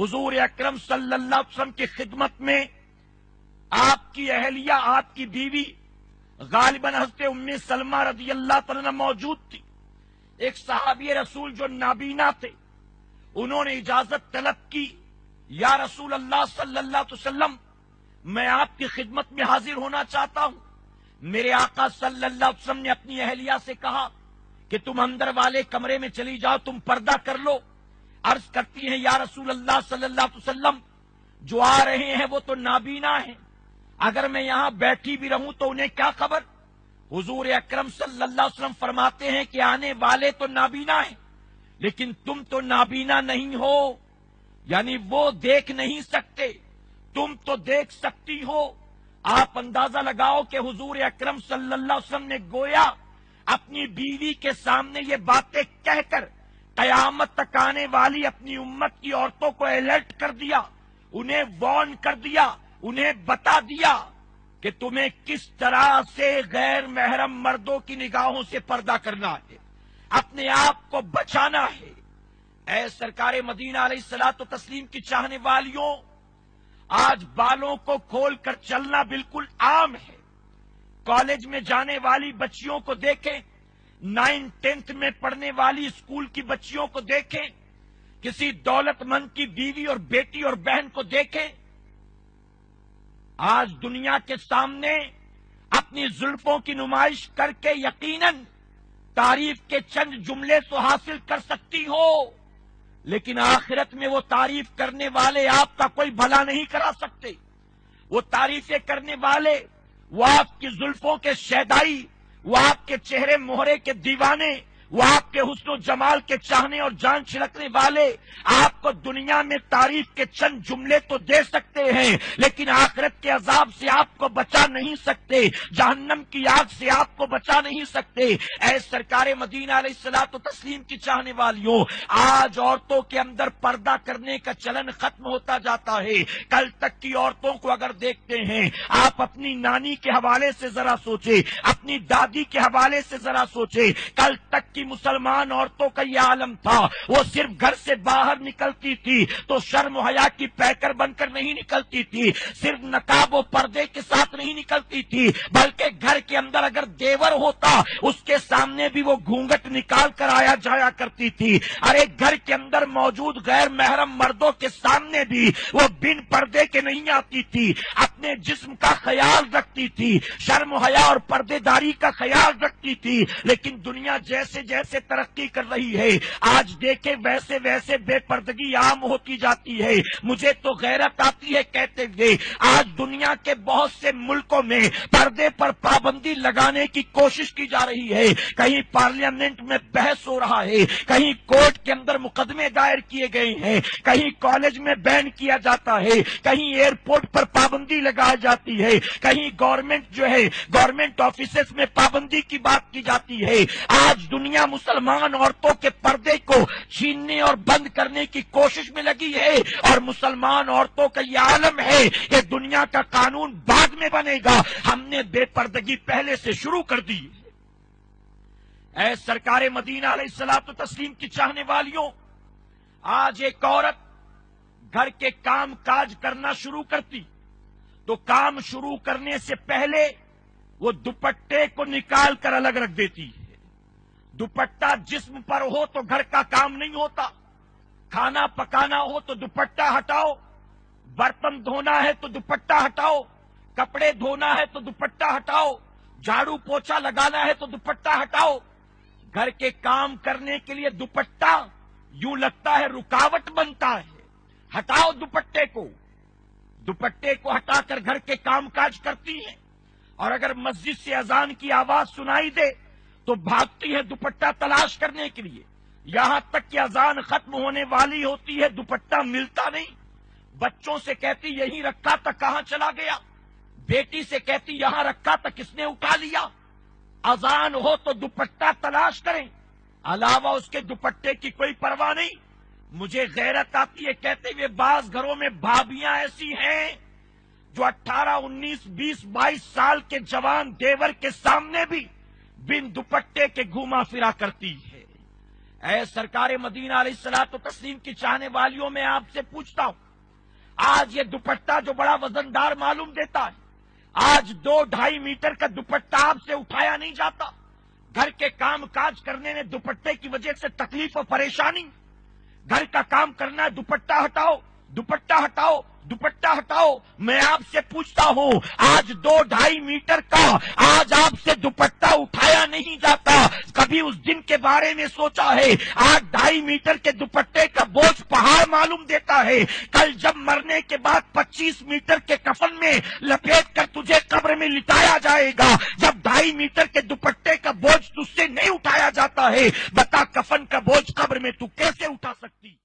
حضور اکرم صلی اللہ علیہ وسلم کی خدمت میں آپ کی اہلیہ، آپ کی بیوی غالباً حضرت ام سلمہ رضی اللہ تعالیٰ عنہ موجود تھی۔ ایک صحابی رسول جو نابینا تھے، انہوں نے اجازت طلب کی، یا رسول اللہ صلی اللہ علیہ وسلم، میں آپ کی خدمت میں حاضر ہونا چاہتا ہوں۔ میرے آقا صلی اللہ علیہ وسلم نے اپنی اہلیہ سے کہا کہ تم اندر والے کمرے میں چلی جاؤ، تم پردہ کر لو۔ عرض کرتی ہیں یا رسول اللہ صلی اللہ علیہ وسلم، جو آ رہے ہیں وہ تو نابینا ہیں، اگر میں یہاں بیٹھی بھی رہوں تو انہیں کیا خبر؟ حضور اکرم صلی اللہ علیہ وسلم فرماتے ہیں کہ آنے والے تو نابینا ہیں، لیکن تم تو نابینا نہیں ہو، یعنی وہ دیکھ نہیں سکتے، تم تو دیکھ سکتی ہو۔ آپ اندازہ لگاؤ کہ حضور اکرم صلی اللہ علیہ وسلم نے گویا اپنی بیوی کے سامنے یہ باتیں کہہ کر قیامت تک آنے والی اپنی امت کی عورتوں کو الرٹ کر دیا، انہیں وارن کر دیا، انہیں بتا دیا کہ تمہیں کس طرح سے غیر محرم مردوں کی نگاہوں سے پردہ کرنا ہے، اپنے آپ کو بچانا ہے۔ اے سرکار مدینہ علیہ الصلوۃ والتسلیم کی چاہنے والیوں، آج بالوں کو کھول کر چلنا بالکل عام ہے۔ کالج میں جانے والی بچیوں کو دیکھیں، 9 10 میں پڑھنے والی اسکول کی بچیوں کو دیکھیں، کسی دولت مند کی بیوی اور بیٹی اور بہن کو دیکھیں، آج دنیا کے سامنے اپنی زلفوں کی نمائش کر کے یقیناً تعریف کے چند جملے تو حاصل کر سکتی ہو، لیکن آخرت میں وہ تعریف کرنے والے آپ کا کوئی بھلا نہیں کرا سکتے۔ وہ تعریفیں کرنے والے، وہ آپ کی زلفوں کے شیدائی، وہ آپ کے چہرے مہرے کے دیوانے، وہ آپ کے حسن و جمال کے چاہنے اور جان چھڑکنے والے آپ کو دنیا میں تعریف کے چند جملے تو دے سکتے ہیں، لیکن آخرت کے عذاب سے آپ کو بچا نہیں سکتے، جہنم کی آگ سے آپ کو بچا نہیں سکتے۔ اے سرکار مدینہ علیہ الصلوۃ والتسلیم کی چاہنے والیوں، آج عورتوں کے اندر پردہ کرنے کا چلن ختم ہوتا جاتا ہے۔ کل تک کی عورتوں کو اگر دیکھتے ہیں، آپ اپنی نانی کے حوالے سے ذرا سوچے، اپنی دادی کے حوالے سے ذرا سوچے، کل تک کی مسلمان عورتوں کا یہ عالم تھا، وہ صرف گھر سے باہر نکلتی تھی تو شرم و حیا کی پیکر بن کر نہیں نکلتی تھی، صرف نقاب و پردے کے ساتھ نہیں نکلتی تھی، بلکہ گھر کے اندر اگر دیور ہوتا اس کے سامنے بھی وہ گھونگھٹ نکال کر آیا جایا کرتی تھی۔ ارے گھر کے اندر موجود غیر محرم مردوں کے سامنے بھی وہ بن پردے کے نہیں آتی تھی، اپنے جسم کا خیال رکھتی تھی، شرم و حیا اور پردے داری کا خیال رکھتی تھی۔ لیکن دنیا جیسے جیسے ترقی کر رہی ہے، آج دیکھیں ویسے ویسے بے پردگی عام ہوتی جاتی ہے۔ مجھے تو غیرت آتی ہے کہتے ہوئے، آج دنیا کے بہت سے ملکوں میں پردے پر پابندی لگانے کی کوشش کی جا رہی ہے، کہیں پارلیمنٹ میں بحث ہو رہا ہے، کہیں کورٹ کے اندر مقدمے دائر کیے گئے ہیں، کہیں کالج میں بین کیا جاتا ہے، کہیں ایئرپورٹ پر پابندی لگائی جاتی ہے، کہیں گورنمنٹ آفیسز میں پابندی کی بات کی جاتی ہے۔ آج دنیا مسلمان عورتوں کے پردے کو چھیننے اور بند کرنے کی کوشش میں لگی ہے، اور مسلمان عورتوں کا یہ عالم ہے کہ دنیا کا قانون بعد میں بنے گا، ہم نے بے پردگی پہلے سے شروع کر دی۔ اے سرکار مدینہ علیہ الصلوۃ والتسلیم کی چاہنے والیوں، آج ایک عورت گھر کے کام کاج کرنا شروع کرتی تو کام شروع کرنے سے پہلے وہ دوپٹے کو نکال کر الگ رکھ دیتی ہے۔ دوپٹہ جسم پر ہو تو گھر کا کام نہیں ہوتا، کھانا پکانا ہو تو دوپٹہ ہٹاؤ، برتن دھونا ہے تو دوپٹہ ہٹاؤ، کپڑے دھونا ہے تو دوپٹہ ہٹاؤ، جھاڑو پوچھا لگانا ہے تو دوپٹہ ہٹاؤ۔ گھر کے کام کرنے کے لیے دوپٹہ یوں لگتا ہے رکاوٹ بنتا ہے، ہٹاؤ دوپٹے کو۔ دوپٹے کو ہٹا کر گھر کے کام کاج کرتی ہیں، اور اگر مسجد سے اذان کی آواز سنائی دے تو بھاگتی ہے دوپٹہ تلاش کرنے کے لیے، یہاں تک کہ اذان ختم ہونے والی ہوتی ہے، دوپٹہ ملتا نہیں۔ بچوں سے کہتی یہیں رکھا تھا کہاں چلا گیا، بیٹی سے کہتی یہاں رکھا تھا کس نے اٹھا لیا۔ اذان ہو تو دوپٹہ تلاش کریں، علاوہ اس کے دوپٹے کی کوئی پرواہ نہیں۔ مجھے غیرت آتی ہے کہتے ہوئے، بعض گھروں میں بھابیاں ایسی ہیں جو 18 19 20 22 سال کے جوان دیور کے سامنے بھی بن دوپٹے کے گھوما پھرا کرتی ہے۔ اے سرکار مدینہ علیہ الصلوۃ والتسلیم کی چاہنے والیوں میں آپ سے پوچھتا ہوں، آج یہ دوپٹہ جو بڑا وزندار معلوم دیتا ہے، آج 2-2.5 میٹر کا دوپٹہ آپ سے اٹھایا نہیں جاتا، گھر کے کام کاج کرنے میں دوپٹے کی وجہ سے تکلیف و پریشانی، گھر کا کام کرنا ہے، دوپٹہ ہٹاؤ، دوپٹہ ہٹاؤ، دوپٹہ ہٹاؤ۔ میں آپ سے پوچھتا ہوں، آج 2-2.5 میٹر کا آج آپ سے دوپٹہ اٹھایا نہیں جاتا، کبھی اس دن کے بارے میں سوچا ہے؟ آج 2.5 میٹر کے دوپٹے کا بوجھ پہاڑ معلوم دیتا ہے، کل جب مرنے کے بعد 25 میٹر کے کفن میں لپیٹ کر تجھے قبر میں لٹایا جائے گا، جب 2.5 میٹر کے دوپٹے کا بوجھ تجھ سے نہیں اٹھایا جاتا ہے، بتا کفن کا بوجھ قبر میں تو کیسے اٹھا سکتی؟